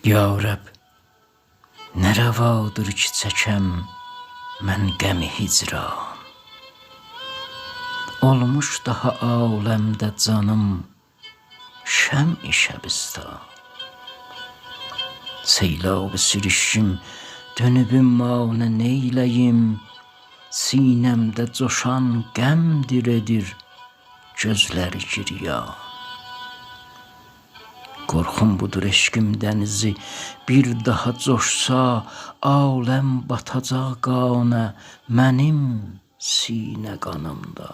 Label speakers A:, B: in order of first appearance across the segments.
A: Ya Rəbb, nə rəvadır ki çəkəm mən qəmi hicran. Olmuş daha aləmdə canım şəm-i şəbistan. Seylab-ı sürüşüm dönübüm manə neyləyim, sinəmdə coşan qəmdir edir gözləri giryan. Qorxum budur eşqim dənizi bir daha coşsa, aləm batacaq qanə mənim sinə qanımda.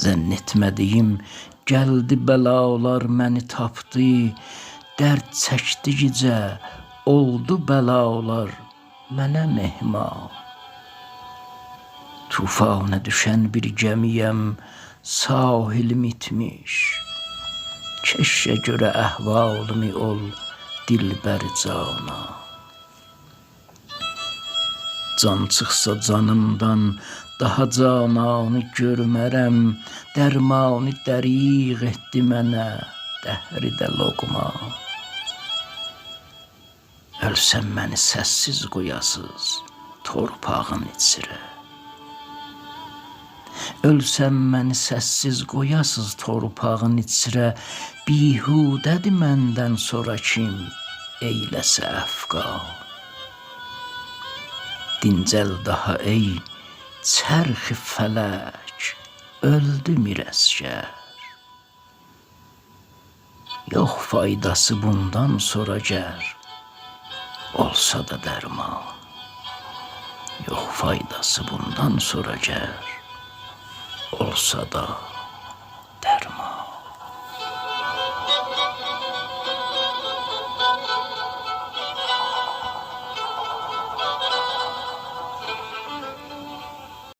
A: Zənn etmədiyim gəldi bəlalar məni tapdı, dərd çəkdikcə oldu bəlalar mənə mehman. Tufana düşən bir gəmiyəm, sahilim itmiş. Keşə görə əhvalımı ol dilbər cana. Can çıxsa canımdan daha cananı görmərəm, dərmanı dəriq etdi mənə dəhridə loqma. Ölsəm məni səssiz qoyasız torpağın içirə. Ölsəm məni səssiz qoyasız torpağın içirə, bihudədir məndən sonra kim eyləsə əfqan. Dincəl daha ey çərxi fələk, öldü mirəsgər. Yox faydası bundan sonra gər, olsa da dərman. Yox faydası bundan sonra gər, olsa da